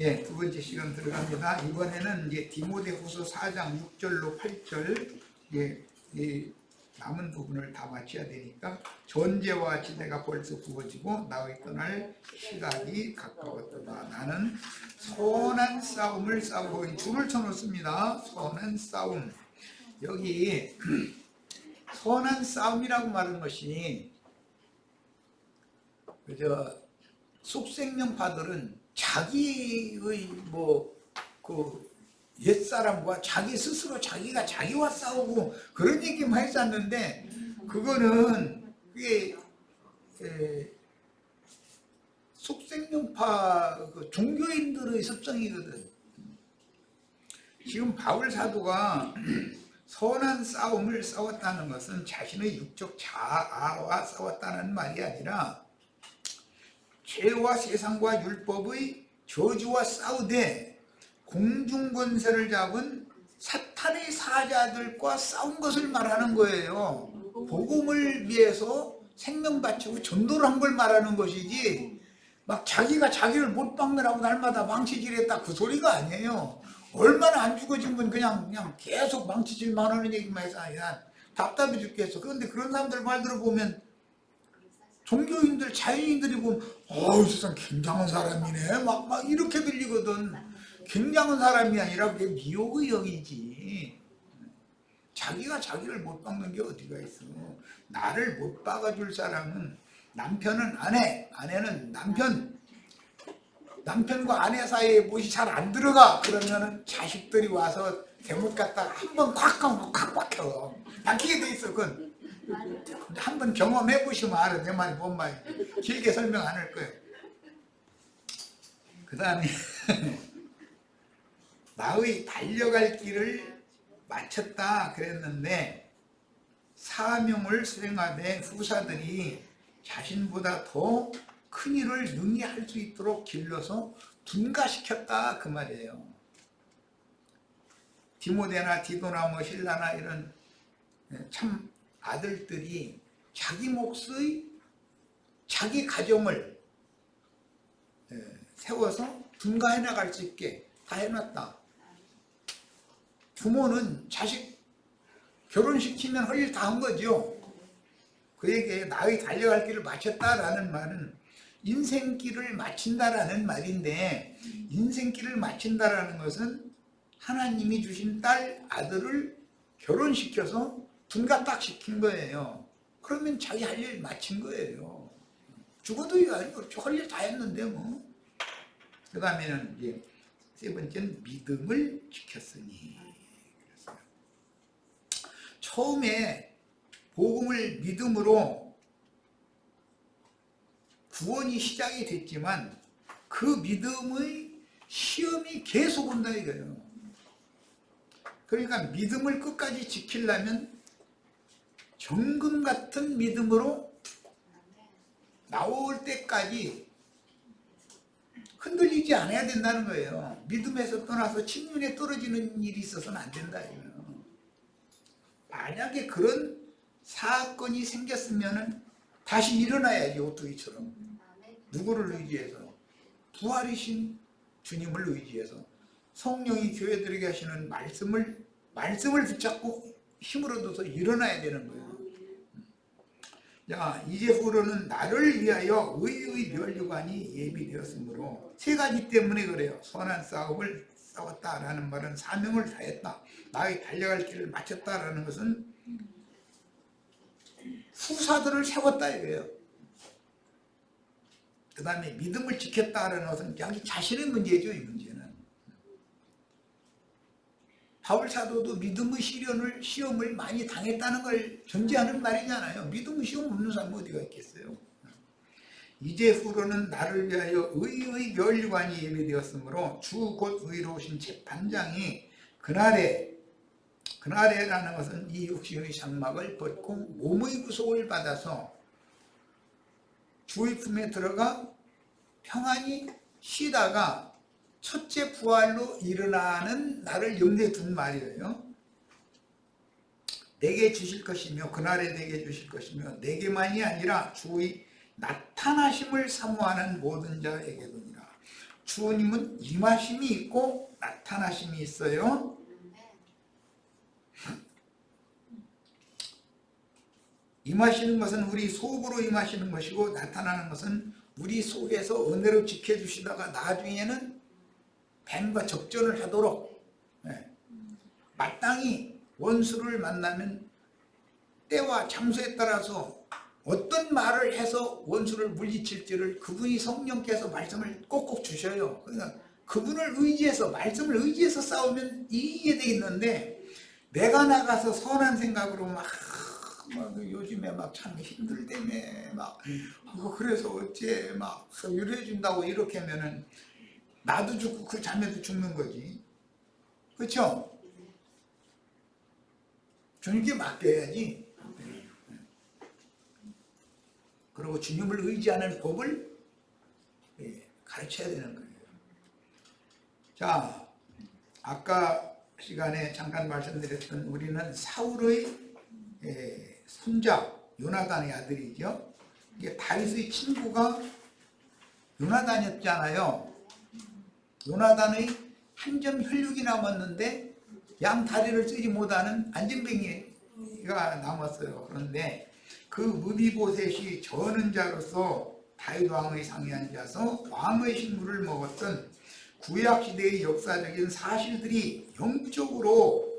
예, 두 번째 시간 들어갑니다. 이번에는 이제 디모데후서 4장 6절로 8절 남은 부분을 다 마쳐야 되니까 전제와 지대가 벌써 부어지고 나의 떠날 시각이 가까웠도다. 나는 선한 싸움을 싸우고 줄을 쳐놓습니다. 선한 싸움. 여기 선한 싸움이라고 말하는 것이 그저 속생명파들은 자기의 옛사람과 자기 스스로 자기가 자기와 싸우고 그런 얘기만 했었는데 그거는 그게 속생명파 종교인들의 습성이거든. 지금 바울 사도가 선한 싸움을 싸웠다는 것은 자신의 육적 자아와 싸웠다는 말이 아니라 죄와 세상과 율법의 저주와 싸우되 공중권세를 잡은 사탄의 사자들과 싸운 것을 말하는 거예요. 복음을 위해서 생명 바치고 전도를 한 걸 말하는 것이지 막 자기가 자기를 못 박느라고 날마다 망치질했다 그 소리가 아니에요. 얼마나 안 죽어진 그냥 계속 망치질만 하는 얘기만 해서 아니야. 답답해 죽겠어. 그런데 그런 사람들 말 들어보면 종교인들, 자유인들이 보면 세상 굉장한 사람이네 막 이렇게 들리거든. 굉장한 사람이 아니라 그게 미혹의 영이지. 자기가 자기를 못 박는 게 어디가 있어. 나를 못 박아줄 사람은 남편은 아내, 아내는 남편, 남편과 아내 사이에 못이 잘 안 들어가. 그러면은 자식들이 와서 대못 갖다가 한번 콱 박혀. 박히게 돼 있어. 그건 한번 경험해 보시면 알아. 내 말이 뭔 말이야. 길게 설명 안 할 거예요. 그 다음에 나의 달려갈 길을 마쳤다 그랬는데 사명을 수행하되 후사들이 자신보다 더 큰 일을 능히 할 수 있도록 길러서 둔가시켰다 그 말이에요. 디모데나 디도나 실라나 이런 참 아들들이 자기 몫의 자기 가정을 세워서 둔가해 나갈 수 있게 다 해놨다. 부모는 자식 결혼시키면 할 일 다 한 거죠. 그에게 나의 달려갈 길을 마쳤다라는 말은 인생길을 마친다라는 말인데, 인생길을 마친다라는 것은 하나님이 주신 딸, 아들을 결혼시켜서 둔가 딱 시킨 거예요. 그러면 자기 할 일 마친 거예요. 죽어도 할 일 다 했는데 뭐. 그 다음에는 이제 세 번째는 믿음을 지켰으니. 처음에 복음을 믿음으로 구원이 시작이 됐지만 그 믿음의 시험이 계속 온다 이거예요. 그러니까 믿음을 끝까지 지키려면 정금 같은 믿음으로 나올 때까지 흔들리지 않아야 된다는 거예요. 믿음에서 떠나서 침륜에 떨어지는 일이 있어서는 안 된다 이거예요. 만약에 그런 사건이 생겼으면 다시 일어나야지. 오뚜기처럼. 누구를 의지해서? 부활이신 주님을 의지해서 성령이 교회들에게 하시는 말씀을 붙잡고 힘을 얻어서 일어나야 되는 거예요. 자, 이제후로는 나를 위하여 의의 면류관이 예비되었으므로 세 가지 때문에 그래요. 선한 싸움을 싸웠다라는 말은 사명을 다했다. 나의 달려갈 길을 마쳤다라는 것은 후사들을 세웠다 이거예요. 그 다음에 믿음을 지켰다라는 것은 자기 자신의 문제죠. 이 문제는 바울 사도도 믿음의 시험을 많이 당했다는 걸 전제하는 말이잖아요. 믿음의 시험 없는 사람은 어디가 있겠어요. 이제후로는 나를 위하여 의의 면류관이 예비되었으므로 주 곧 의로우신 재판장이 그날에라는 것은 이 육신의 장막을 벗고 몸의 구속을 받아서 주의 품에 들어가 평안히 쉬다가 첫째 부활로 일어나는 날을 염두에 둔 말이에요. 내게 주실 것이며 그날에 내게 주실 것이며 내게만이 아니라 주의 나타나심을 사모하는 모든 자에게도니라. 주님은 임하심이 있고 나타나심이 있어요. 임하시는 것은 우리 속으로 임하시는 것이고, 나타나는 것은 우리 속에서 은혜로 지켜주시다가 나중에는 뱀과 적전을 하도록, 마땅히 원수를 만나면 때와 장소에 따라서 어떤 말을 해서 원수를 물리칠지를 그분이 성령께서 말씀을 꼭꼭 주셔요. 그러니까 그분을 의지해서, 말씀을 의지해서 싸우면 이기게 되겠는데, 내가 나가서 선한 생각으로 막 요즘에 막 참 힘들다며 막 그래서 어째 막 위로해준다고 이렇게 하면은 나도 죽고 그 자매도 죽는 거지. 그렇죠? 주님께 맡겨야지. 그리고 주님을 의지하는 법을 가르쳐야 되는 거예요. 자, 아까 시간에 잠깐 말씀드렸던 우리는 사울의 손자 요나단의 아들이죠. 이게 다윗의 친구가 요나단이었잖아요. 요나단의 한 점 혈육이 남았는데 양 다리를 쓰지 못하는 안진뱅이가 남았어요. 그런데 그 무비보셋이 저는 자로서 다윗 왕의 상에 앉아서 왕의 식물을 먹었던 구약시대의 역사적인 사실들이 영적으로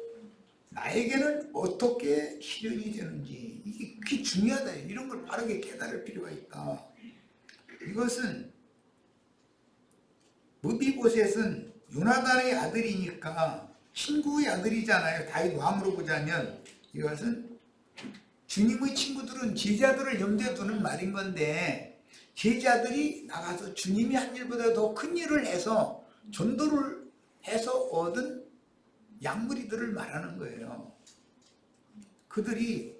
나에게는 어떻게 실현이 되는지, 이게 중요하다. 이런 걸 바르게 깨달을 필요가 있다. 이것은 무비보셋은 요나단의 아들이니까 친구의 아들이잖아요. 다윗 왕으로 보자면. 이것은 주님의 친구들은 제자들을 염두에 두는 말인 건데, 제자들이 나가서 주님이 한 일보다 더 큰 일을 해서 전도를 해서 얻은 양무리들을 말하는 거예요. 그들이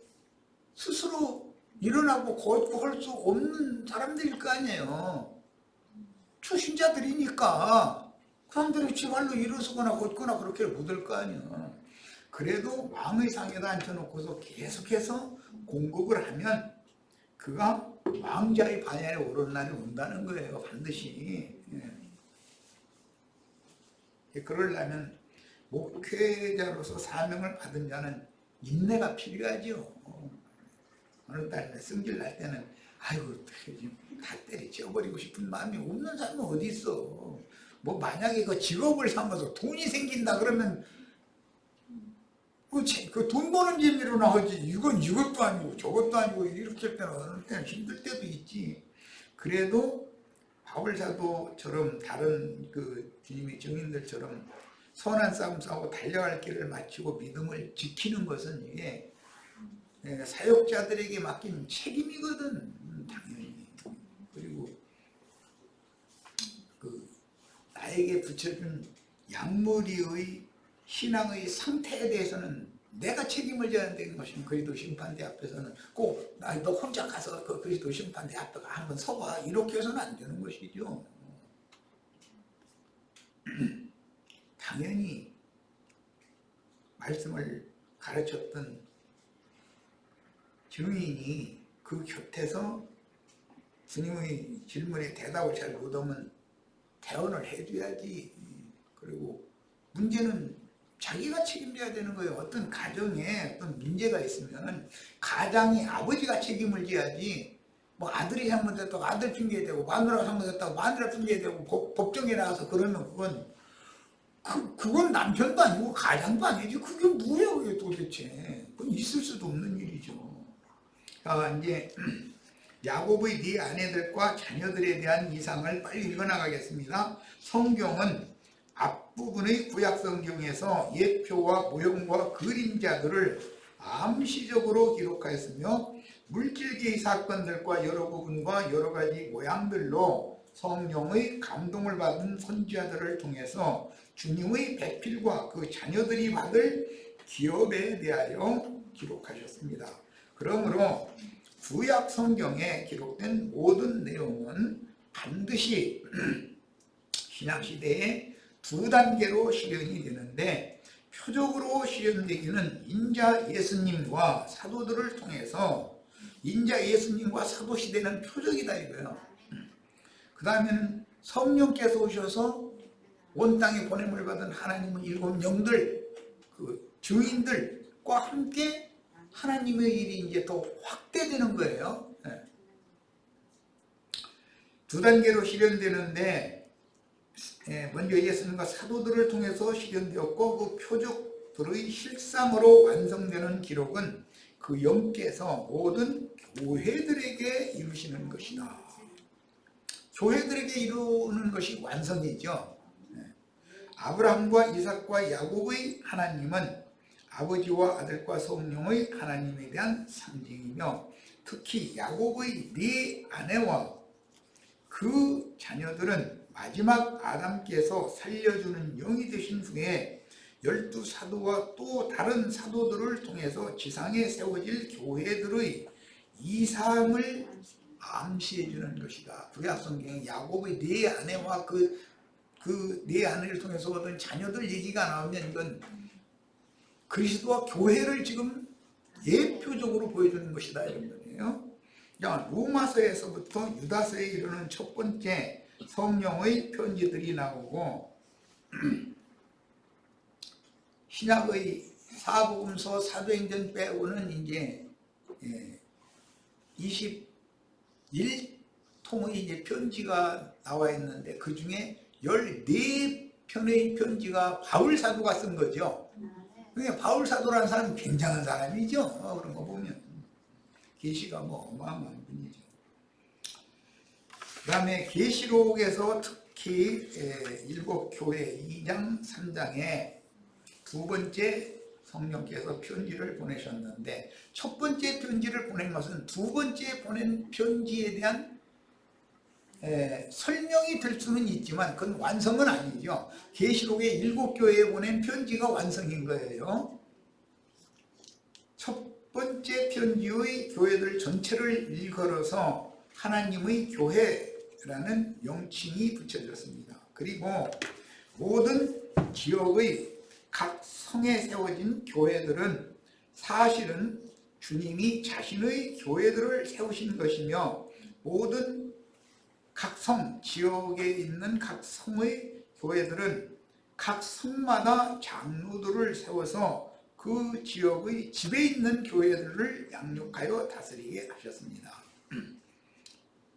스스로 일어나고 걷고 할 수 없는 사람들일 거 아니에요. 초신자들이니까 그 사람들이 지발로 일어서거나 걷거나 그렇게 못할 거 아니에요. 그래도 왕의 상에다 앉혀놓고서 계속해서 공급을 하면 그가 왕자의 반야에 오른 날이 온다는 거예요. 반드시. 그러려면 목회자로서 사명을 받은 자는 인내가 필요하죠. 어느 날 승질 날 때는 아이고 다 때려치워버리고 싶은 마음이 없는 사람은 어디 있어. 뭐 만약에 그 직업을 삼아서 돈이 생긴다 그러면 그 돈 버는 재미로나 하지, 이건 이것도 아니고 저것도 아니고 이렇게 할 때는 어느 때는 힘들 때도 있지. 그래도 바울사도처럼 다른 그 주님의 증인들처럼 선한 싸움 싸우고 달려갈 길을 마치고 믿음을 지키는 것은 이게 사역자들에게 맡긴 책임이거든. 당연히. 그리고 그 나에게 붙여준 양무리의 신앙의 상태에 대해서는 내가 책임을 져야 되는 것이면 그리스도 심판대 앞에서는 꼭 너 혼자 가서 그 그리스도 심판대 앞에 한번 서봐 이렇게 해서는 안 되는 것이죠. 당연히 말씀을 가르쳤던 증인이 그 곁에서 주님의 질문에 대답을 잘 못하면 대언을 해줘야지. 그리고 문제는 자기가 책임져야 되는 거예요. 어떤 가정에 어떤 문제가 있으면 가장이 아버지가 책임을 져야지. 뭐 아들이 잘못했다고 아들 핑계대고 마누라가 잘못했다고 마누라 핑계대고 법정에 나가서 그러면 그건 남편도 아니고 가장도 아니지. 그게 뭐야 그게 도대체. 그건 있을 수도 없는 일이죠. 이제 야곱의 네 아내들과 자녀들에 대한 이상을 빨리 읽어나가겠습니다. 성경은 앞부분의 구약성경에서 예표와 모형과 그림자들을 암시적으로 기록하였으며 물질계의 사건들과 여러 부분과 여러 가지 모양들로 성령의 감동을 받은 선지자들을 통해서 주님의 배필과 그 자녀들이 받을 기업에 대하여 기록하셨습니다. 그러므로 구약 성경에 기록된 모든 내용은 반드시 신약시대에 두 단계로 실현이 되는데, 표적으로 실현되기는 인자 예수님과 사도들을 통해서, 인자 예수님과 사도 시대는 표적이다 이거예요. 그 다음에는 성령께서 오셔서 온 땅에 보냄을 받은 하나님의 일곱 영들, 그 증인들과 함께 하나님의 일이 이제 더 확대되는 거예요. 두 단계로 실현되는데, 먼저 예수님과 사도들을 통해서 실현되었고, 그 표적들의 실상으로 완성되는 기록은 그 영께서 모든 교회들에게 이루시는 것이다. 교회들에게 이루는 것이 완성이죠. 아브라함과 이삭과 야곱의 하나님은 아버지와 아들과 성령의 하나님에 대한 상징이며, 특히 야곱의 네 아내와 그 자녀들은 마지막 아담께서 살려주는 영이 되신 후에 12사도와 또 다른 사도들을 통해서 지상에 세워질 교회들의 이상을 암시해 주는 것이다. 구약성경에 야곱의 네 아내와 그 네 아내를 통해서 얻은 자녀들 얘기가 나오면 이건 그리스도와 교회를 지금 예표적으로 보여주는 것이다, 이런 거예요. 로마서에서부터 유다서에 이르는 첫 번째 성령의 편지들이 나오고, 신약의 사복음서, 사도행전 빼고는 이제 21통의 이제 편지가 나와 있는데, 그 중에 14편의 편지가 바울 사도가 쓴 거죠. 그러니까 바울 사도라는 사람은 굉장한 사람이죠. 그런 거 보면 계시가 뭐 어마어마한 분이죠. 그 다음에 계시록에서 특히 일곱 교회 2장 3장에 두 번째 성령께서 편지를 보내셨는데, 첫 번째 편지를 보낸 것은 두 번째 보낸 편지에 대한 설명이 될 수는 있지만 그건 완성은 아니죠. 계시록의 일곱 교회에 보낸 편지가 완성인 거예요. 첫 번째 편지의 교회들 전체를 일컬어서 하나님의 교회라는 명칭이 붙여졌습니다. 그리고 모든 지역의 각 성에 세워진 교회들은 사실은 주님이 자신의 교회들을 세우신 것이며, 모든 각 성, 지역에 있는 각 성의 교회들은 각 성마다 장로들을 세워서 그 지역의 집에 있는 교회들을 양육하여 다스리게 하셨습니다.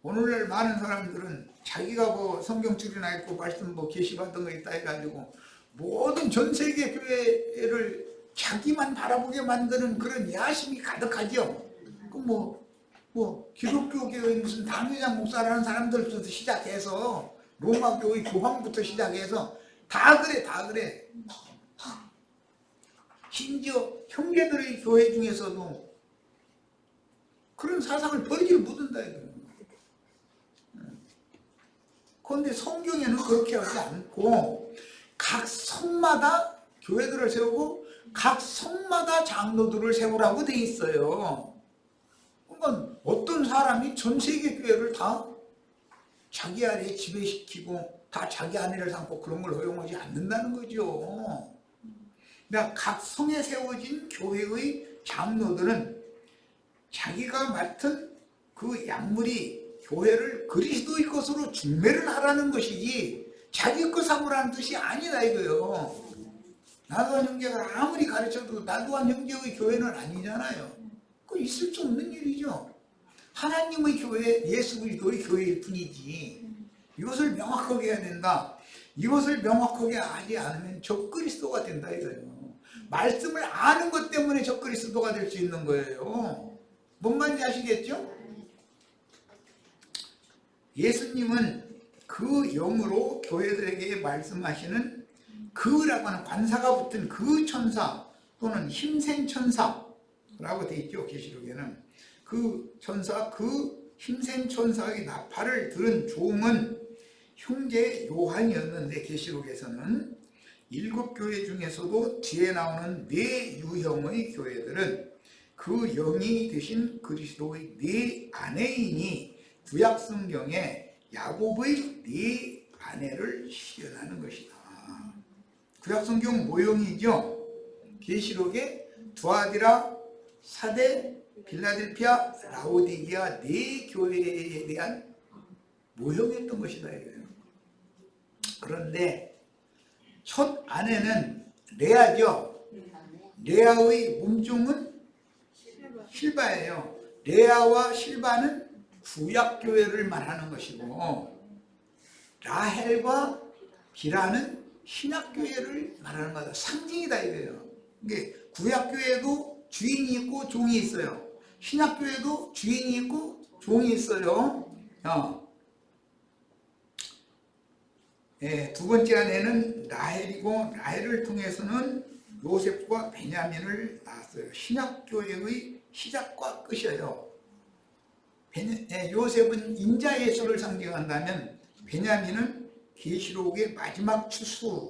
오늘날 많은 사람들은 자기가 뭐 성경줄이나 있고 말씀 뭐 계시받은 거 있다 해가지고 모든 전 세계 교회를 자기만 바라보게 만드는 그런 야심이 가득하죠. 그 뭐 기독교 교회 무슨 당회장 목사라는 사람들부터 시작해서 로마 교회 교황부터 시작해서 다 그래. 심지어 형제들의 교회 중에서도 그런 사상을 버리지를 못한다 이거예요. 그런데 성경에는 그렇게 하지 않고 각 성마다 교회들을 세우고 각 성마다 장로들을 세우라고 돼 있어요. 그러니까 어떤 사람이 전 세계 교회를 다 자기 아래에 지배시키고 다 자기 아내를 삼고 그런 걸 허용하지 않는다는 거죠. 그러니까 각 성에 세워진 교회의 장로들은 자기가 맡은 그 약물이 교회를 그리스도의 것으로 중매를 하라는 것이지 자기 것 삼으라는 뜻이 아니다 이거요. 나도한 형제가 아무리 가르쳐도 나도한 형제의 교회는 아니잖아요. 그 있을 수 없는 일이죠. 하나님의 교회, 예수 그리스도의 교회일 뿐이지. 이것을 명확하게 해야 된다. 이것을 명확하게 하지 않으면 적그리스도가 된다 이거예요. 말씀을 아는 것 때문에 적그리스도가 될 수 있는 거예요. 뭔 말인지 아시겠죠? 예수님은 그 영으로 교회들에게 말씀하시는 그라고 하는 관사가 붙은 그 천사 또는 힘센 천사라고 되어 있죠. 계시록에는 그 천사, 그 힘센 천사의 나팔을 들은 종은 형제 요한이었는데, 계시록에서는 일곱 교회 중에서도 뒤에 나오는 네 유형의 교회들은 그 영이 되신 그리스도의 네 아내이니 구약 성경에 야곱의 네 아내를 실현하는 것이다. 구약 성경 모형이죠. 계시록에 두아디라, 사대, 빌라델피아, 라오디게아 네 교회에 대한 모형이었던 것이다 이거예요. 그런데 첫 아내는 레아죠. 레아의 몸종은 실바예요. 레아와 실바는 구약교회를 말하는 것이고 라헬과 비라는 신약교회를 말하는 거다. 상징이다 이거예요. 이게 구약교회도 주인이 있고 종이 있어요. 신약교회도 주인이 있고 종이 있어요. 두 번째 아내는 라헬이고 라헬을 통해서는 요셉과 베냐민을 낳았어요. 신약교회의 시작과 끝이에요. 요셉은 인자 예수를 상징한다면 베냐민은 계시록의 마지막 추수를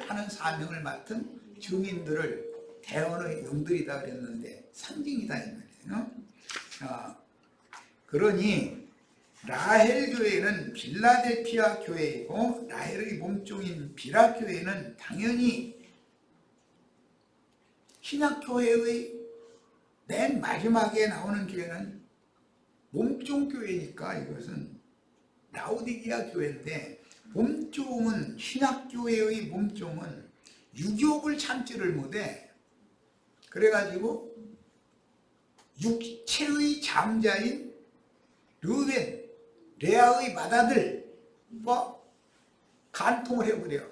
하는 사명을 맡은 증인들을 대언의 영들이다 그랬는데 상징이다 이 말이에요. 그러니 라헬 교회는 빌라델피아 교회이고 라헬의 몸종인 비라 교회는 당연히 신약교회의 맨 마지막에 나오는 교회는 몸종 교회니까 이것은 라오디게아 교회인데 몸종은 신약교회의 몸종은 유욕을 참지를 못해. 그래가지고 육체의 장자인 르벤, 레아의 맏아들과 간통을 해버려.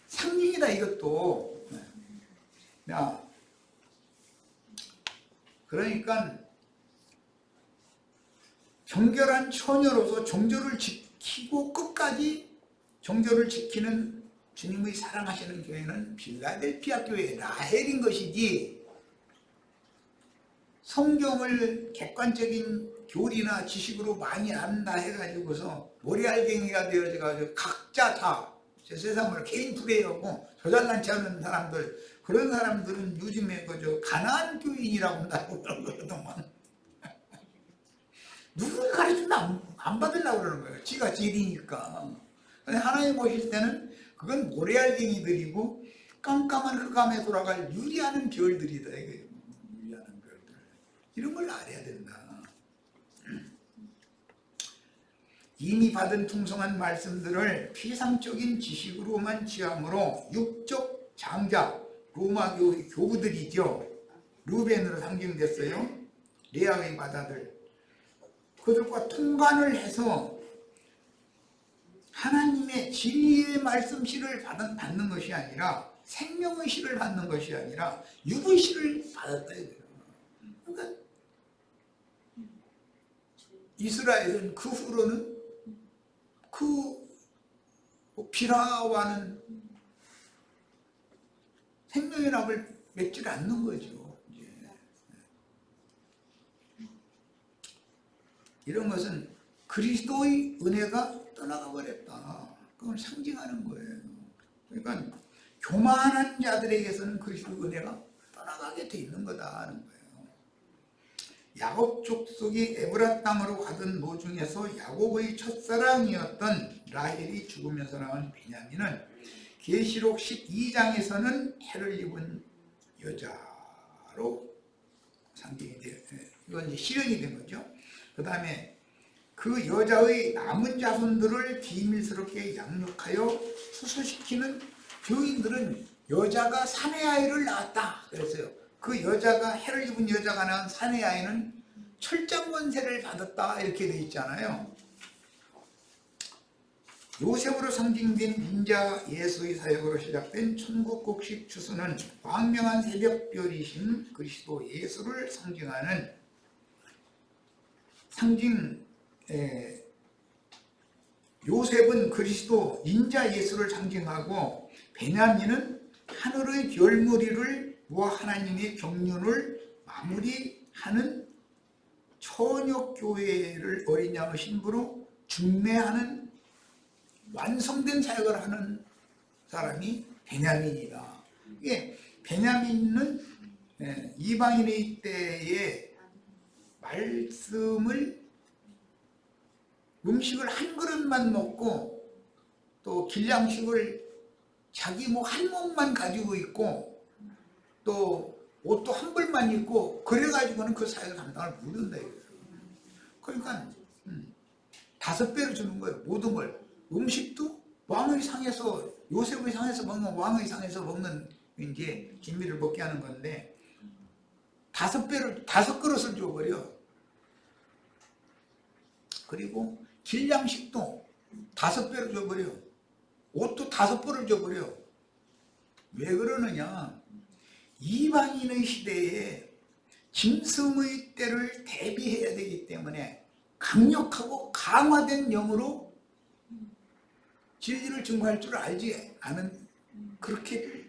상징이다 이것도. 그러니까 정결한 처녀로서 정절을 지키고 끝까지 정절을 지키는 주님의 사랑하시는 교회는 빌라델피아 교회 라헬인 것이지, 성경을 객관적인 교리나 지식으로 많이 안다 해가지고서 모래알갱이가 되어져가지고 각자 다 세상을 개인 플레이하고 저잘난치 않은 사람들, 그런 사람들은 요즘에 그저 가나안 교인이라고 한다고 그러거든만. 누굴 가르쳐도 안 받으려고 그러는 거예요. 지가 질이니까. 근데 하나님 보실 때는 그건 모래알갱이들이고 깜깜한 흑암에 돌아갈 유리하는 별들이다. 이게 유리하는 별들. 이런 걸 알아야 된다. 이미 받은 풍성한 말씀들을 피상적인 지식으로만 취함으로 육적 장자, 로마교의 교부들이죠. 루벤으로 상징됐어요. 레아의 맏아들. 그들과 통관을 해서 하나님의 진리의 말씀 씨를 받는 것이 아니라, 생명의 씨를 받는 것이 아니라 육의 씨를 받았다 이거예요. 그러니까 이스라엘은 그 후로는 그 비라와는 생명의 납을 맺지 않는 거죠. 이런 것은 그리스도의 은혜가 떠나가 버렸다. 그걸 상징하는 거예요. 그러니까 교만한 자들에게서는 그리스도의 은혜가 떠나가게 돼 있는 거다 하는 거예요. 야곱 족속이 에브라 땅으로 가던 도중에서 야곱의 첫사랑이었던 라헬이 죽으면서 나온 베냐민은 계시록 12장에서는 해를 입은 여자로 상징이 돼요. 이건 이제 실현이 된 거죠. 그 다음에 그 여자의 남은 자손들을 비밀스럽게 양육하여 수술시키는 병인들은 여자가 사내 아이를 낳았다 그랬어요. 그 여자가 해를 입은 여자가 낳은 사내 아이는 철장 권세를 받았다 이렇게 돼 있잖아요. 요셉으로 상징된 인자 예수의 사역으로 시작된 천국국식 추수는 광명한 새벽별이신 그리스도 예수를 상징하는 요셉은 그리스도 인자 예수를 상징하고 베냐민은 하늘의 별무리를 모아 하나님의 경륜을 마무리하는 처녀교회를 어린 양의 신부로 중매하는 완성된 사역을 하는 사람이 베냐민이다. 이게 베냐민은 이방인의 때에 말씀을, 음식을 한 그릇만 먹고 또 길냥식을 자기 한 몸만 가지고 있고 또 옷도 한 벌만 입고 그래가지고는 그 사역을 감당을 못한다. 그러니까 5배로 주는 거예요. 모든 걸. 음식도 왕의 상에서, 요셉의 상에서 먹는, 왕의 상에서 먹는 이제 진미를 먹게 하는 건데 5배를, 5그릇을 줘버려. 그리고 길양식도 5배로 줘버려. 옷도 5벌을 줘버려. 왜 그러느냐? 이방인의 시대에 짐승의 때를 대비해야 되기 때문에 강력하고 강화된 영으로 진리를 증거할 줄 알지 않은, 그렇게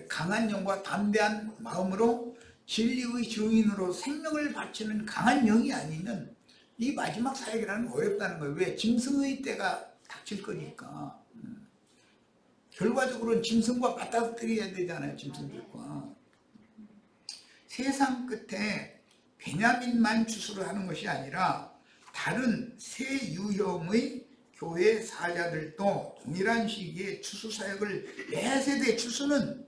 강한 영과 담대한 마음으로 진리의 증인으로 생명을 바치는 강한 영이 아니면 이 마지막 사역이라는 건 어렵다는 거예요. 왜? 짐승의 때가 닥칠 거니까. 결과적으로는 짐승과 맞닥뜨려야 되잖아요. 짐승들과. 세상 끝에 베냐민만 추수를 하는 것이 아니라 다른 새 유형의 교회 사자들도 동일한 시기에 추수 사역을, 매 세대 추수는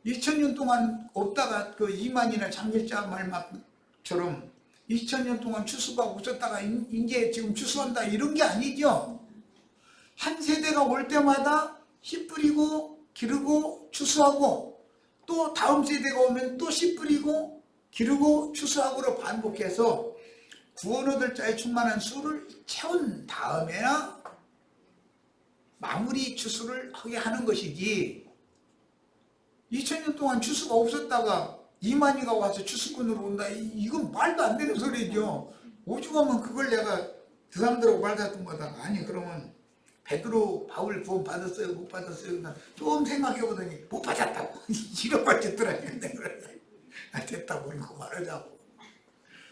2000년 동안 없다가 그 이만희나 장길자 말처럼 2000년 동안 추수가 없었다가 이제 지금 추수한다 이런 게 아니죠. 한 세대가 올 때마다 씨 뿌리고 기르고 추수하고, 또 다음 세대가 오면 또 씨 뿌리고 기르고 추수하고로 반복해서 구원 얻을 자의 충만한 수를 채운 다음에야 마무리 추수를 하게 하는 것이지, 2000년 동안 추수가 없었다가 이만희가 와서 추수꾼으로 온다, 이건 말도 안 되는 소리죠. 오죽하면 그걸 내가 그 사람들하고 말다툰 거다. 아니 그러면 베드로, 바울 구원 받았어요? 못 받았어요? 좀 생각해보더니 못 받았다고. 이런 말 듣더라고요. 됐다고 그러고 말하자고.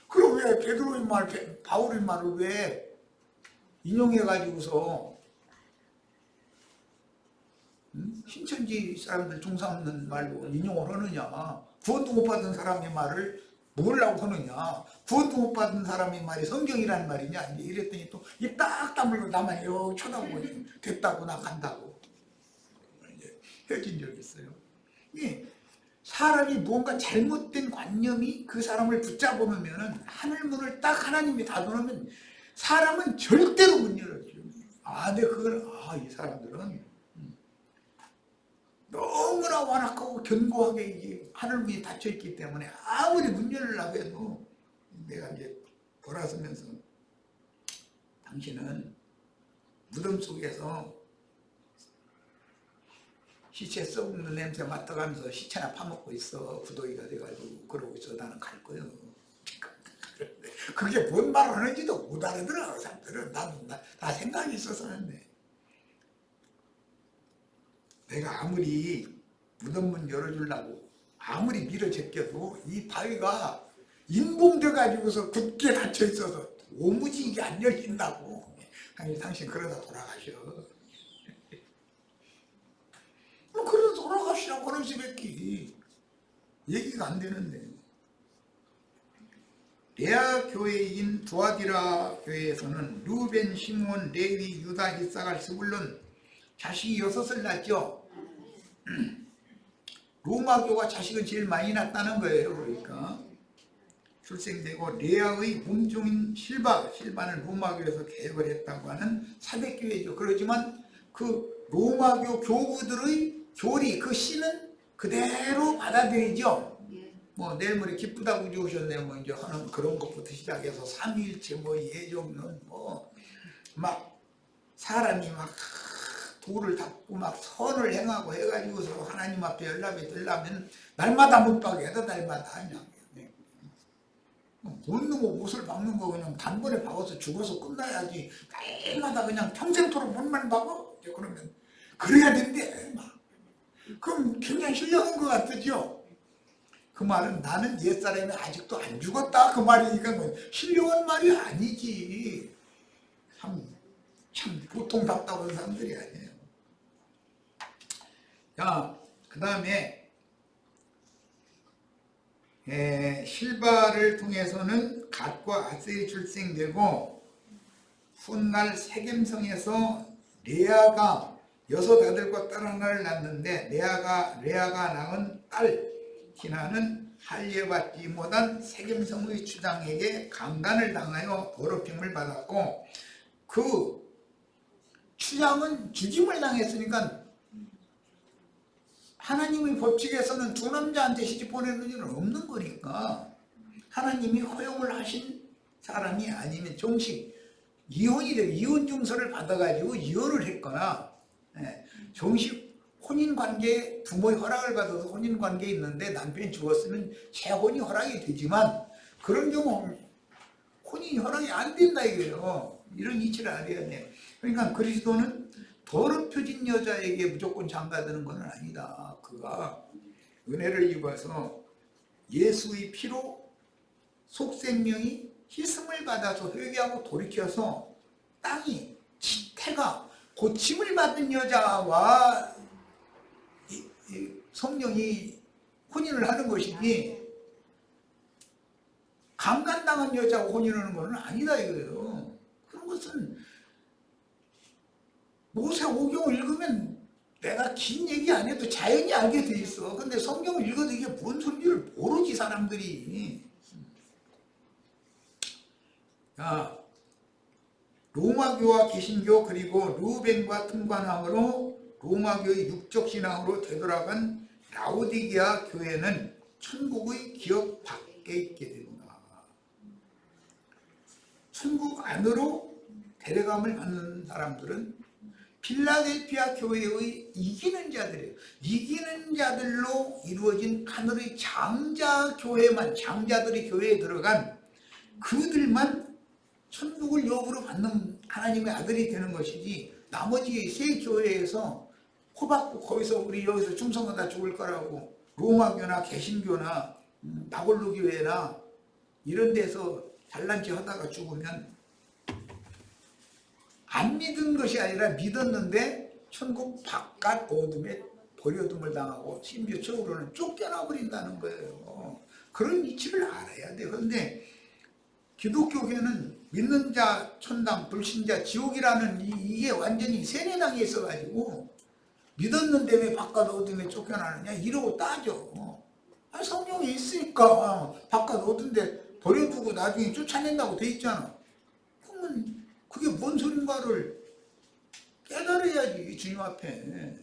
그럼 왜 베드로의 말, 바울의 말을 왜 인용해가지고서 신천지 사람들 종사 없는 말로 인용을 하느냐? 구원도 못 받은 사람의 말을 뭐라고 하느냐? 구원도 못 받은 사람의 말이 성경이라는 말이냐? 이랬더니 또 입 딱 다물고 나만 요 쳐다보고 됐다고 나 간다고 이제 헤어진 적이 있어요. 사람이 뭔가 잘못된 관념이 그 사람을 붙잡으면은 하늘문을 딱 하나님이 닫아놓으면 사람은 절대로 못 열어줘요. 근데 그걸 이 사람들은 너무나 완악하고 견고하게 이게 하늘문이 닫혀있기 때문에 아무리 문 열으려고 해도, 내가 이제 돌아서면서 당신은 무덤 속에서 시체 썩는 냄새 맡아가면서 시체나 파먹고 있어. 구더기가 돼가지고 그러고 있어. 나는 갈 거예요. 그게 뭔 말을 하는지도 못 알아들어. 사람들은. 나도 다 생각이 있어서 하는데, 내가 아무리 무덤문 열어주려고 아무리 밀어 제껴도 이 바위가 인봉돼 가지고서 굳게 닫혀 있어서 오무지 이게 안 열린다고. 당신 그러다 돌아가셔. 그러다 돌아가시라고 그런 시백기 얘기가 안 되는데. 레아 교회인 두아디라 교회에서는 루벤, 시몬, 레위, 유다, 이사갈, 스불론 자식이 6을 낳죠. 로마교가 자식은 제일 많이 낳았다는 거예요. 그러니까 출생되고, 레아의 몸종인 실바는 로마교에서 개혁을 했다고 하는 사대교회죠. 그렇지만 그 로마교 교구들의 교리, 그 씨는 그대로 받아들이죠. 뭐 내일 모레 기쁘다고 좋으셨네 뭐 이제 하는 그런 것부터 시작해서 삼위일체 뭐 예정론 뭐 막 사람이 막 도를 닦고 막 선을 행하고 해가지고서 하나님 앞에 연락이 되려면 날마다 못 박게 해도 날마다 그냥 못 넣고 못을 박는 거 그냥 단번에 박아서 죽어서 끝나야지. 날마다 그냥 평생토록 못만 박어? 그러면 그래야 된대. 그럼 굉장히 신령한 것 같으죠? 그 말은 나는 옛사람이 아직도 안 죽었다 그 말이니까 신령한 말이 아니지. 참 보통 답답한 사람들이 아니에요. 자, 그 다음에 실바를 통해서는 갓과 아셀이 출생되고, 훗날 세겜성에서 레아가 6 아들과 딸 하나를 낳는데, 레아가 낳은 딸 디나는 할례받지 못한 세겜성의 주장에게 강간을 당하여 더럽힘을 받았고, 그 추장은 죽임을 당했으니까 하나님의 법칙에서는 두 남자한테 시집 보내는 일은 없는 거니까 하나님이 허용을 하신 사람이 아니면 정식 이혼이 되고 이혼 증서를 받아가지고 이혼을 했거나, 정식 혼인관계에 부모의 허락을 받아서 혼인관계에 있는데 남편이 죽었으면 재혼이 허락이 되지만, 그런 경우 혼인이 허락이 안 된다 이거예요. 이런 이치를 알아야 돼. 그러니까 그리스도는 더럽혀진 여자에게 무조건 장가드는 건 아니다. 그가 은혜를 입어서 예수의 피로 속생명이 희생을 받아서 회개하고 돌이켜서 땅이 태가 고침을 받은 여자와 성령이 혼인을 하는 것이지, 강간당한 여자하고 혼인하는 것은 아니다 이거예요. 그런 것은 모세오경을 읽으면 내가 긴 얘기 안 해도 자연히 알게 돼 있어. 근데 성경을 읽어도 이게 뭔 소리를 모르지 사람들이. 자, 로마교와 개신교 그리고 루벤과 통관함으로 로마교의 육적 신앙으로 되돌아간 라오디게아 교회는 천국의 기업 밖에 있게 된다. 천국 안으로 데려감을 받는 사람들은 필라델피아 교회의 이기는 자들이에요. 이기는 자들로 이루어진 하늘의 장자 교회만, 장자들이 교회에 들어간 그들만 천국을 여부로 받는 하나님의 아들이 되는 것이지, 나머지 세 교회에서 호받고 거기서 우리 여기서 충성하다 죽을 거라고 로마교나 개신교나 나골로 교회나 이런 데서 잘난 체 하다가 죽으면 안 믿은 것이 아니라 믿었는데 천국 바깥 어둠에 버려둠을 당하고 심지어 처우로는 쫓겨나 버린다는 거예요. 그런 이치를 알아야 돼요. 그런데 기독교계는 믿는 자 천당, 불신자 지옥이라는 이게 완전히 세뇌당에 있어가지고 믿었는데 왜 바깥 어둠에 쫓겨나느냐 이러고 따져. 성경에 있으니까 바깥 어둠에 버려두고 나중에 쫓아낸다고 돼 있잖아. 그러면 그게 뭔 소린가를 깨달아야지 주님 앞에.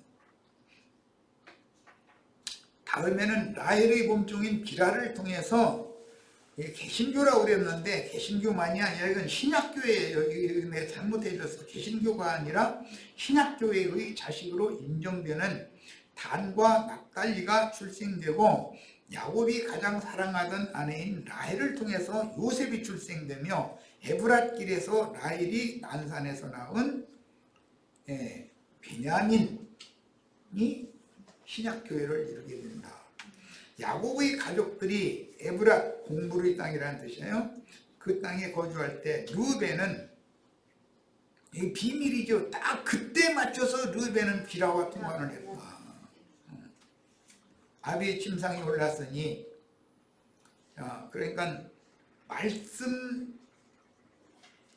다음에는 라헬의 몸종인 비라를 통해서 개신교라고 그랬는데 개신교만이 아니라 이건 신약교회예요. 내가 잘못해 있어서 개신교가 아니라 신약교회의 자식으로 인정되는 단과 납달리가 출생되고, 야곱이 가장 사랑하던 아내인 라헬을 통해서 요셉이 출생되며, 에브랏길에서 라헬이 난산에서 낳은 베냐민이 신약교회를 이루게 된다. 야곱의 가족들이 에브랏, 공부의 땅이라는 뜻이에요. 그 땅에 거주할 때 르벤은, 이 비밀이죠. 딱 그때 맞춰서 르벤은 비라와 통관을 했다. 아비의 침상이 올랐으니, 그러니까 말씀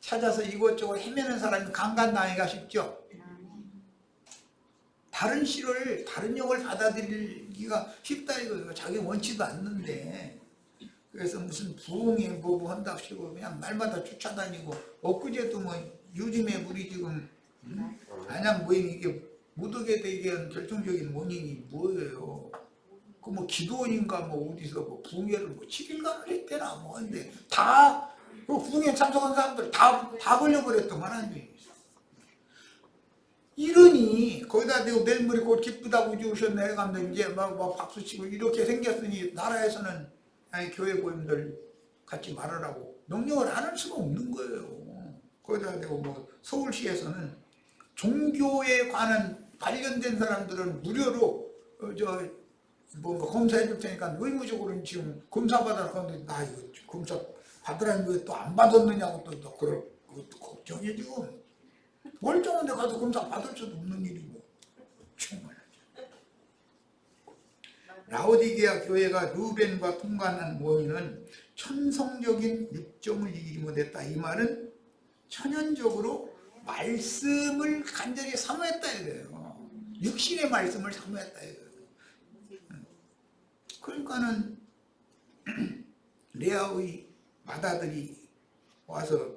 찾아서 이것저것 헤매는 사람이 강간당하기가 쉽죠. 다른 시를, 다른 역을 받아들이기가 쉽다 이거예요. 자기 원치도 않는데. 그래서 무슨 부흥에 뭐 한답시고 그냥 날마다 쫓아다니고, 엊그제도 뭐 요즘에 우리 지금 안양 모임 이게 못 오게 되게 한 결정적인 원인이 뭐예요? 그 뭐 기도원인가 뭐 어디서 뭐 부흥회를 뭐 7일간을 했대나 뭐 근데 다 그 부흥회 참석한 사람들 다 걸려버렸더만 완전히. 이러니 거기다 대고 내일 모레 곧 기쁘다고 지으셨네 해가면서 이제 막 박수치고 이렇게 생겼으니 나라에서는 아니 교회 모임들 갖지 말으라고 명령을 안 할 수가 없는 거예요. 거기다 대고 뭐 서울시에서는 종교에 관한 관련된 사람들은 무료로 뭐 검사해 줄 테니까 의무적으로 지금 검사 받으라고 하는데, 나 이거 검사 받으라는 거에 또 안 받았느냐고 또 그것도 걱정해 지금. 멀쩡한 데 가서 검사 받을 수도 없는 일이고. 정말. 라오디게아 교회가 루벤과 통관한 원인은 천성적인 육정을 이기지 못했다. 이 말은 천연적으로 말씀을 간절히 사모했다 이거예요. 육신의 말씀을 사모했다 이거예요. 그러니까는 레아의 맏아들이 와서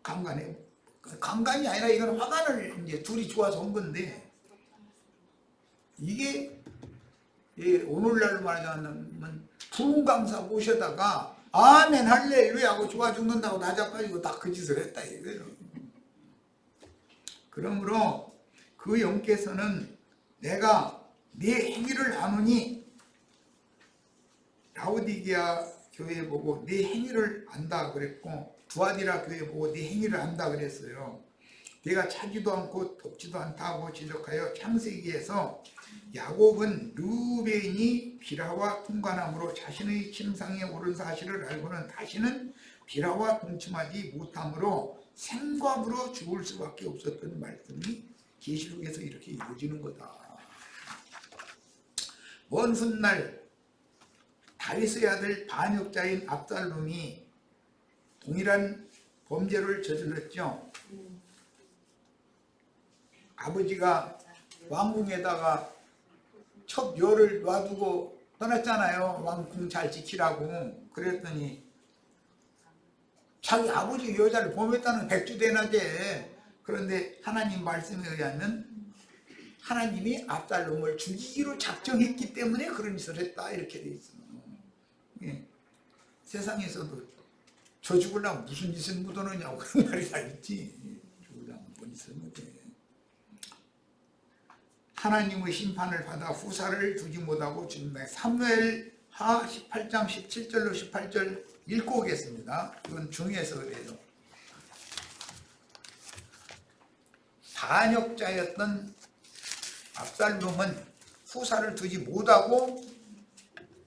강간이 아니라 이건 화관을 이제 둘이 좋아서 온 건데, 이게 오늘날로 말하자면 부흥강사 모셔다가 아멘 할렐루야 하고 좋아 죽는다고 나자빠지고 다 그 짓을 했다 이거예요. 그러므로 그 영께서는 내가 네 행위를 아노니, 라오디게아 교회 보고 네 행위를 안다 그랬고, 두아디라 교회 보고 네 행위를 안다 그랬어요. 내가 차지도 않고 돕지도 않다고 지적하여 창세기에서 야곱은 르우벤이 비라와 통관함으로 자신의 침상에 오른 사실을 알고는 다시는 비라와 동침하지 못함으로 생과부로 죽을 수밖에 없었던 말씀이 계시록에서 이렇게 이루어지는 거다. 먼 훗날 다윗의 아들 반역자인 압살롬이 동일한 범죄를 저질렀죠. 아버지가 왕궁에다가 첩묘를 놔두고 떠났잖아요. 왕궁 잘 지키라고. 그랬더니 자기 아버지 여자를 범했다는 백주대낮에. 그런데 하나님 말씀에 의하면 하나님이 압살롬을 죽이기로 작정했기 때문에 그런 짓을 했다 이렇게 돼 있어요. 예. 세상에서도 저 죽으려면 무슨 짓을 묻어놓냐고 그런 말이 다 있지. 죽으려면 뭔 짓을 묻어. 하나님의 심판을 받아 후사를 두지 못하고 죽는다. 사무엘하 18장 17절로 18절 읽고 오겠습니다. 이건 중요해서 그래요. 반역자였던 압살롬은 후사를 두지 못하고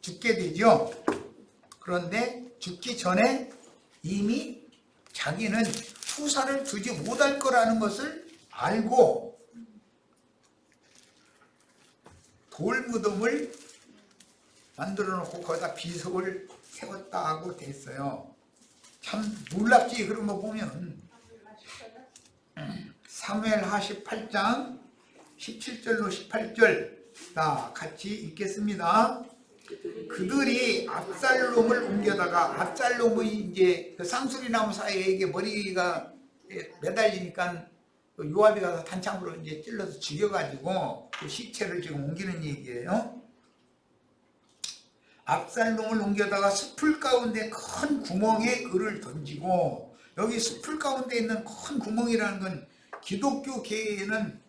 죽게 되죠. 그런데 죽기 전에 이미 자기는 후사를 두지 못할 거라는 것을 알고 돌무덤을 만들어 놓고 거기다 비석을 세웠다고 됐어요. 참 놀랍지. 그런 거 보면 사무엘하 18장 17절로 18절 다 같이 읽겠습니다. 그들이 압살롬을 옮겨다가, 압살롬의 이제 그 쌍수리나무 사이에 이게 머리가 매달리니까 요압이 가서 단창으로 이제 찔러서 죽여가지고 그 시체를 지금 옮기는 얘기예요. 압살롬을 옮겨다가 숲을 가운데 큰 구멍에 그를 던지고, 여기 숲을 가운데 있는 큰 구멍이라는 건 기독교 계에는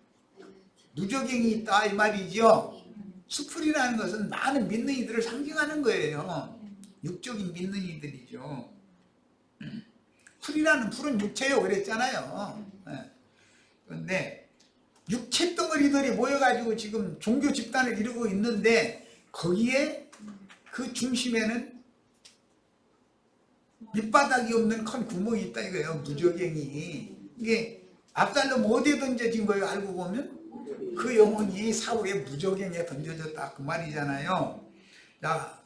누적행이 있다 이 말이죠. 숲풀이라는 것은 많은 믿는 이들을 상징하는 거예요. 육적인 믿는 이들이죠. 풀이라는 풀은 육체요 그랬잖아요. 그런데 육체 덩어리들이 모여가지고 지금 종교 집단을 이루고 있는데, 거기에 그 중심에는 밑바닥이 없는 큰 구멍이 있다 이거예요. 무적행이. 이게 압살롬 어디에 던져진 거예요? 알고 보면 그 영혼이 사울의 무적행에 던져졌다 그 말이잖아요. 자,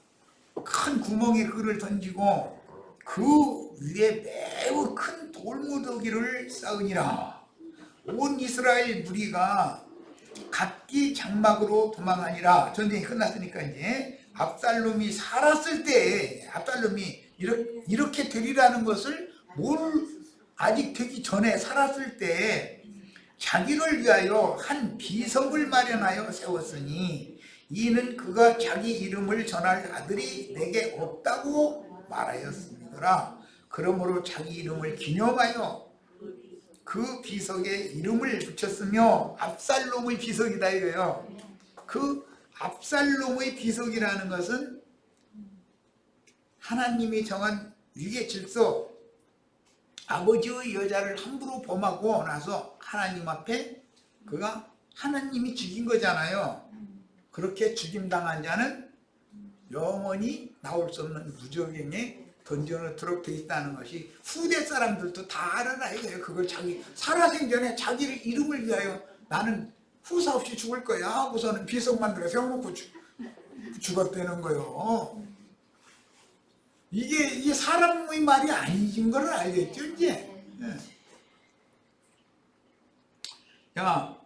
큰 구멍에 그를 던지고 그 위에 매우 큰 돌무더기를 쌓으니라. 온 이스라엘 무리가 각기 장막으로 도망하니라. 전쟁이 끝났으니까 이제 압살롬이 살았을 때, 압살롬이 이렇게 되리라는 것을 아직 되기 전에 살았을 때 자기를 위하여 한 비석을 마련하여 세웠으니, 이는 그가 자기 이름을 전할 아들이 내게 없다고 말하였습니다. 그러므로 자기 이름을 기념하여 그 비석에 이름을 붙였으며 압살롬의 비석이다 이거예요. 그 압살롬의 비석이라는 것은 하나님이 정한 위계 질서, 아버지의 여자를 함부로 범하고 나서 하나님 앞에 그가 하나님이 죽인 거잖아요. 그렇게 죽임당한 자는 영원히 나올 수 없는 무적행에 던져놓도록 되어 있다는 것이 후대 사람들도 다 알아라 이거예요. 그걸 자기 살아생전에 자기를 이름을 위하여 나는 후사 없이 죽을 거야 하고서는 비석 만들어 세워놓고 죽었다는 거예요. 이게 사람의 말이 아닌 걸 알겠죠 이제. 야,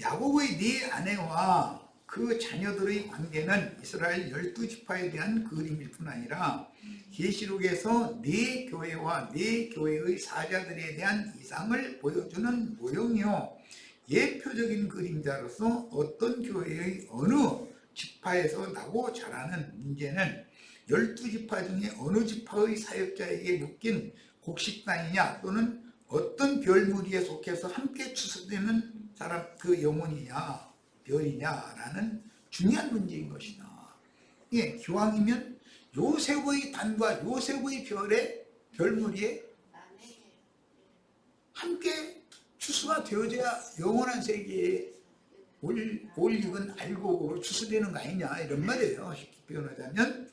야곱의 네 아내와 그 자녀들의 관계는 이스라엘 12지파에 대한 그림일 뿐 아니라 계시록에서 네 교회와 네 교회의 사자들에 대한 이상을 보여주는 모형이요 예표적인 그림자로서 어떤 교회의 어느 지파에서 나고 자라는 문제는 12지파 중에 어느 지파의 사역자에게 묶인 곡식단이냐 또는 어떤 별무리에 속해서 함께 추수되는 사람 그 영혼이냐 별이냐라는 중요한 문제인 것이다. 예, 기왕이면 요셉의 단과 요셉의 별무리에 함께 추수가 되어져야 영원한 세계에 올 익은 알곡으로 추수되는 거 아니냐 이런 말이에요. 쉽게 표현하자면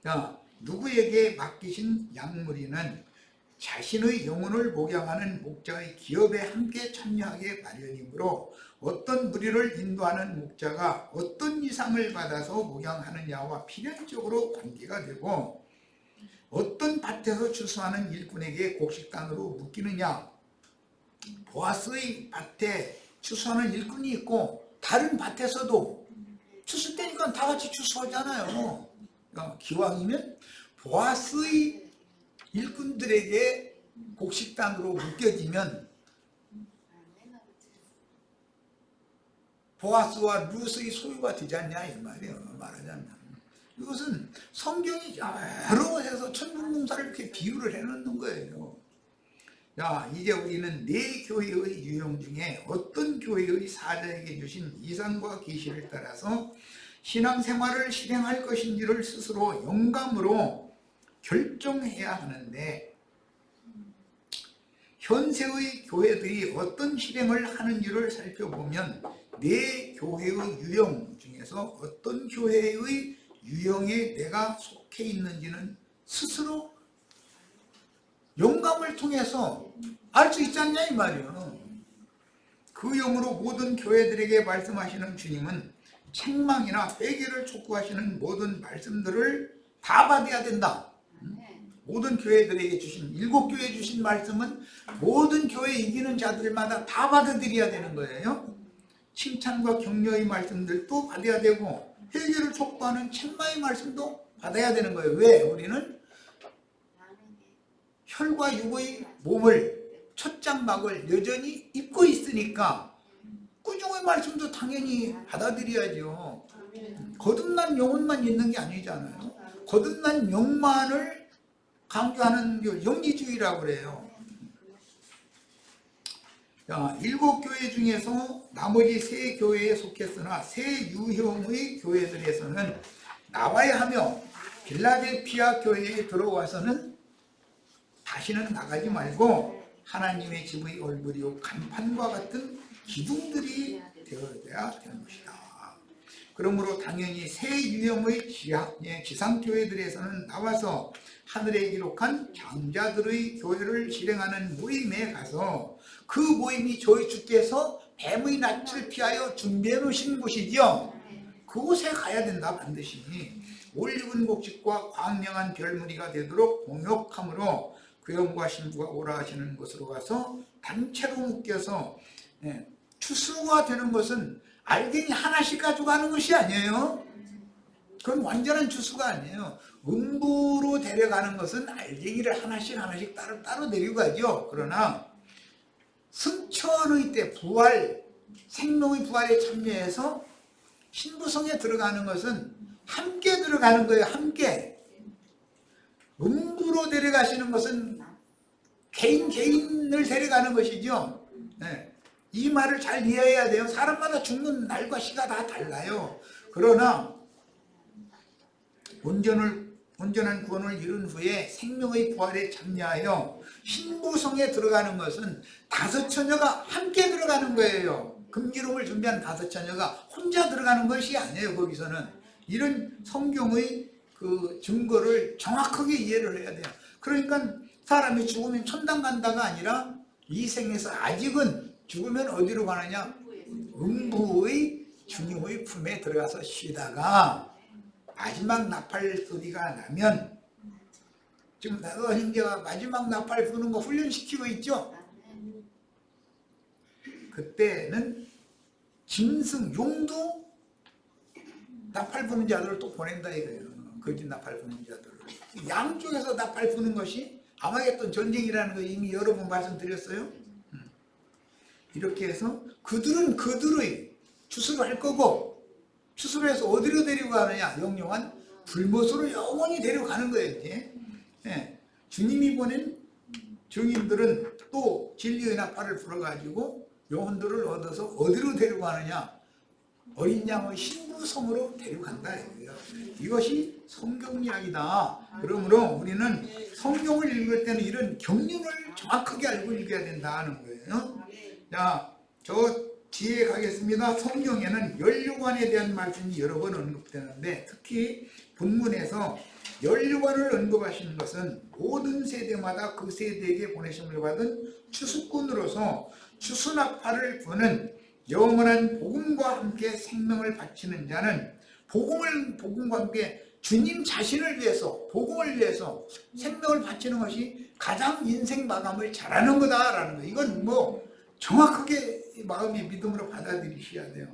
자, 누구에게 맡기신 양무리는 자신의 영혼을 목양하는 목자의 기업에 함께 참여하게 마련이므로 어떤 무리를 인도하는 목자가 어떤 이상을 받아서 목양하느냐와 필연적으로 관계가 되고 어떤 밭에서 추수하는 일꾼에게 곡식단으로 묶이느냐. 보아스의 밭에 추수하는 일꾼이 있고 다른 밭에서도 추수 때니까 다 같이 추수하잖아요. 기왕이면 보아스의 일꾼들에게 곡식단으로 묶여지면 보아스와 루스의 소유가 되지 않냐 이 말이에요. 말하자면 이것은 성경이 여러 해서 천문공사를 이렇게 비유를 해놓는 거예요. 자, 이제 우리는 네 교회의 유형 중에 어떤 교회의 사자에게 주신 이상과 계시를 따라서 신앙생활을 실행할 것인지를 스스로 영감으로 결정해야 하는데 현세의 교회들이 어떤 실행을 하는지를 살펴보면 네 교회의 유형 중에서 어떤 교회의 유형에 내가 속해 있는지는 스스로 영감을 통해서 알 수 있지 않냐 이 말이에요. 그 영으로 모든 교회들에게 말씀하시는 주님은 책망이나 회개를 촉구하시는 모든 말씀들을 다 받아야 된다. 모든 교회들에게 주신 7교회 주신 말씀은 모든 교회 이기는 자들마다 다 받아들여야 되는 거예요. 칭찬과 격려의 말씀들도 받아야 되고 회개를 촉구하는 책망의 말씀도 받아야 되는 거예요. 왜? 우리는 혈과 육의 몸을 첫 장막을 여전히 입고 있으니까 꾸중의 말씀도 당연히 받아들여야죠. 거듭난 영혼만 있는 게 아니잖아요. 거듭난 영만을 강조하는 영지주의라고 그래요. 자, 7교회 중에서 나머지 3교회에 속했으나 새 유형의 교회들에서는 나와야 하며 빌라델피아 교회에 들어와서는 다시는 나가지 말고 하나님의 집의 얼굴이요 간판과 같은 기둥들이 되어야 되는 것이다. 그러므로 당연히 새 유형의 지상교회들에서는 나와서 하늘에 기록한 장자들의 교회를 실행하는 모임에 가서 그 모임이 저희 주께서 뱀의 낯을 피하여 준비해 놓으신 곳이지요. 그곳에 가야 된다 반드시. 올익은 곡식과 광명한 별무리가 되도록 공역함으로 구형과 신부가 오라 하시는 곳으로 가서 단체로 묶여서 추수가 되는 것은 알갱이 하나씩 가져가는 것이 아니에요. 그건 완전한 추수가 아니에요. 음부로 데려가는 것은 알갱이를 하나씩 따로 데려가죠. 그러나 승천의 때 부활, 생명의 부활에 참여해서 신부성에 들어가는 것은 함께 들어가는 거예요. 함께. 음부로 데려가시는 것은 개인을 데려가는 것이죠. 이 말을 잘 이해해야 돼요. 사람마다 죽는 날과 시가 다 달라요. 그러나 온전한 구원을 이룬 후에 생명의 부활에 참여하여 신부성에 들어가는 것은 5처녀가 함께 들어가는 거예요. 금기름을 준비한 5처녀가 혼자 들어가는 것이 아니에요. 거기서는 이런 성경의 그 증거를 정확하게 이해를 해야 돼요. 그러니까 사람이 죽으면 천당 간다가 아니라 이 생에서 아직은 죽으면 어디로 가느냐? 음부의 주님의 품에 들어가서 쉬다가 마지막 나팔 소리가 나면 지금 나도 형제가 마지막 나팔 부는 거 훈련시키고 있죠? 그때는 짐승, 용도 나팔 부는 자들을 또 보낸다 이거예요. 거짓 나팔 부는 자들을. 양쪽에서 나팔 부는 것이 아마겟돈 전쟁이라는 거 이미 여러 번 말씀드렸어요. 이렇게 해서 그들은 그들의 추수를 할 거고, 추수를 해서 어디로 데리고 가느냐? 영영한 불못으로 영원히 데려가는 거예요. 이제. 예. 주님이 보낸 증인들은 또 진리의 나팔을 불어가지고 영혼들을 얻어서 어디로 데려가느냐? 어린 양의 신부성으로 데려간다 이거예요. 이것이 성경 이야기다. 그러므로 우리는 성경을 읽을 때는 이런 경륜을 정확하게 알고 읽어야 된다는 거예요. 자, 저 뒤에 가겠습니다. 성경에는 연류관에 대한 말씀이 여러 번 언급되는데, 특히 본문에서 연류관을 언급하시는 것은 모든 세대마다 그 세대에게 보내심을 받은 추수꾼으로서 추수나팔을 부는 영원한 복음과 함께 생명을 바치는 자는 복음과 함께 주님 자신을 위해서, 복음을 위해서 생명을 바치는 것이 가장 인생 마감을 잘하는 거다라는 거예요. 이건 뭐 정확하게 마음의 믿음으로 받아들이셔야 돼요.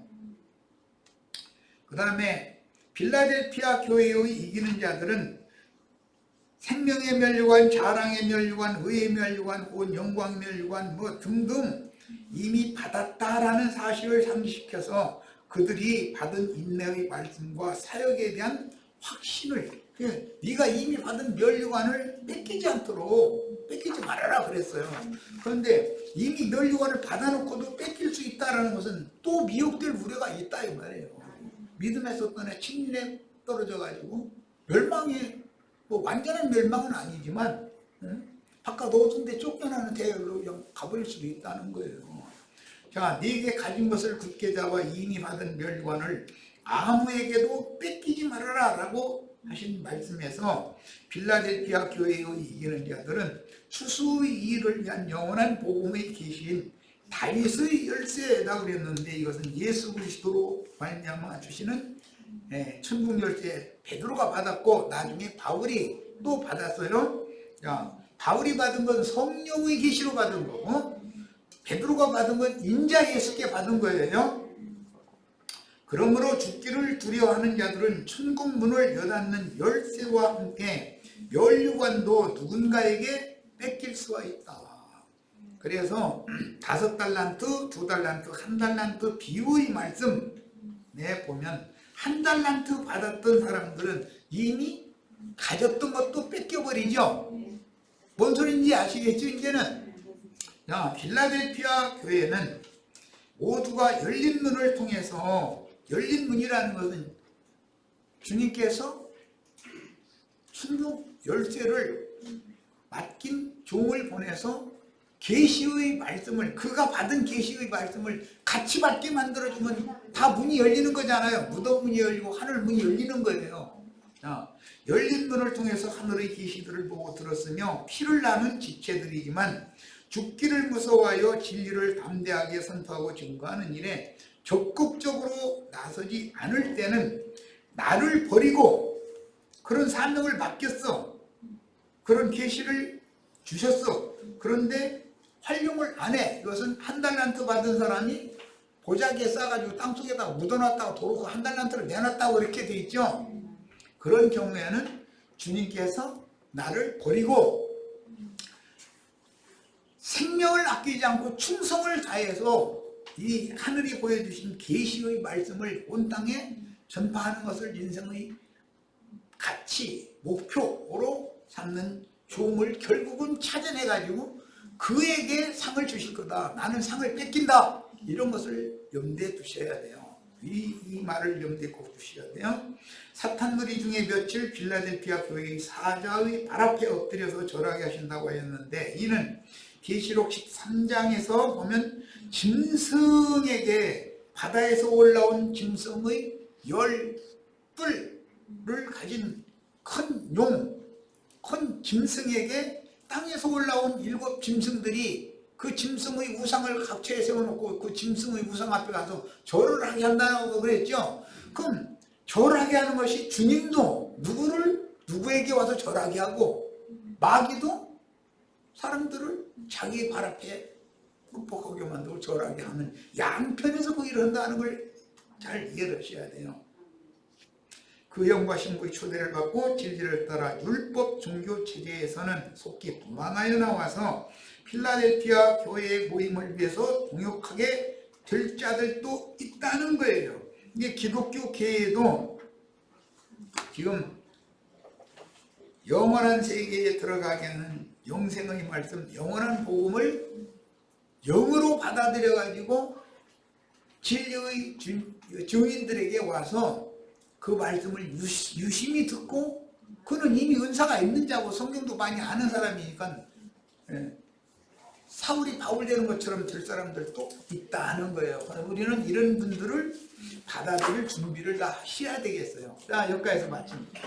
그 다음에 빌라델피아 교회의 이기는 자들은 생명의 면류관, 자랑의 면류관, 의의 면류관, 온 영광의 면류관 뭐 등등 이미 받았다라는 사실을 상기시켜서 그들이 받은 인내의 말씀과 사역에 대한 확신을, 네가 이미 받은 면류관을 뺏기지 않도록 뺏기지 말아라 그랬어요. 그런데 이미 면류관을 받아놓고도 뺏길 수 있다는 것은 또 미혹될 우려가 있다 이 말이에요. 믿음에서 떠나 침륜에 떨어져가지고 멸망에, 뭐 완전한 멸망은 아니지만 바깥 어두운 데 쫓겨나는 대열로 가버릴 수도 있다는 거예요. 자, 네게 가진 것을 굳게 잡아 이미 받은 멸류관을 아무에게도 뺏기지 말아라 라고 하신 말씀에서 빌라델피아 교회의 이기는 자들은 추수의 일을 위한 영원한 복음의 계시인 다윗의 열쇠다 그랬는데, 이것은 예수 그리스도로 말미암아 주시는 천국 열쇠, 베드로가 받았고 나중에 바울이 또 받았어요. 자, 바울이 받은 건 성령의 계시로 받은 거고, 베드로가 받은 건 인자 예수께 받은 거예요. 그러므로 죽기를 두려워하는 자들은 천국 문을 여닫는 열쇠와 함께 면류관도 누군가에게 뺏길 수가 있다. 그래서 5달란트, 2달란트, 1달란트 비유의 말씀에 보면 1달란트 받았던 사람들은 이미 가졌던 것도 뺏겨버리죠. 뭔 소리인지 아시겠죠? 이제는. 자, 빌라델피아 교회는 모두가 열린 문을 통해서, 열린 문이라는 것은 주님께서 천국 열쇠를 맡긴 종을 보내서 계시의 말씀을, 그가 받은 계시의 말씀을 같이 받게 만들어주면 다 문이 열리는 거잖아요. 무덤 문이 열리고 하늘 문이 열리는 거예요. 자, 열린 문을 통해서 하늘의 계시들을 보고 들었으며 피를 나는 지체들이지만 죽기를 무서워하여 진리를 담대하게 선포하고 증거하는 일에 적극적으로 나서지 않을 때는 나를 버리고 그런 사명을 맡겼어. 그런 계시를 주셨어. 그런데 활용을 안 해. 이것은 1달란트 받은 사람이 보자기에 싸가지고 땅속에다 묻어놨다고 도로고 1달란트를 내놨다고 이렇게 돼 있죠. 그런 경우에는 주님께서 나를 버리고 생명을 아끼지 않고 충성을 다해서 이 하늘이 보여주신 계시의 말씀을 온 땅에 전파하는 것을 인생의 가치, 목표로 삼는 종을 결국은 찾아내가지고 그에게 상을 주실 거다. 나는 상을 뺏긴다. 이런 것을 염두에 두셔야 돼요. 이 말을 염두에 꼭 두셔야 돼요. 사탄놀이 중에 며칠 빌라델피아 교회의 사자의 발 앞에 엎드려서 절하게 하신다고 했는데, 이는 계시록 13장에서 보면 짐승에게, 바다에서 올라온 짐승의 10뿔을 가진 큰 용, 큰 짐승에게 땅에서 올라온 7 짐승들이 그 짐승의 우상을 각처에 세워놓고 그 짐승의 우상 앞에 가서 절을 하게 한다고 그랬죠. 그럼 절하게 하는 것이 주님도 누구에게 와서 절하게 하고, 마귀도 사람들을 자기 발 앞에 묵복하게 만들고 절하게 하는 양편에서 그 일을 한다는 걸 잘 이해를 하셔야 돼요. 그 영과 신부의 초대를 받고 진리를 따라 율법 종교 체제에서는 속기 도망하여 나와서 필라델피아 교회의 모임을 위해서 동역하게 될 자들도 있다는 거예요. 이게 기독교 계에도 지금 영원한 세계에 들어가게는 영생의 말씀, 영원한 복음을 영으로 받아들여 가지고 진리의 증인들에게 와서 그 말씀을 유심히 듣고, 그는 이미 은사가 있는 자고 성경도 많이 아는 사람이니까 사울이 바울 되는 것처럼 될 사람들도 있다는 거예요. 우리는 이런 분들을 받아들일 준비를 다 하셔야 되겠어요. 자, 여기까지서 마칩니다.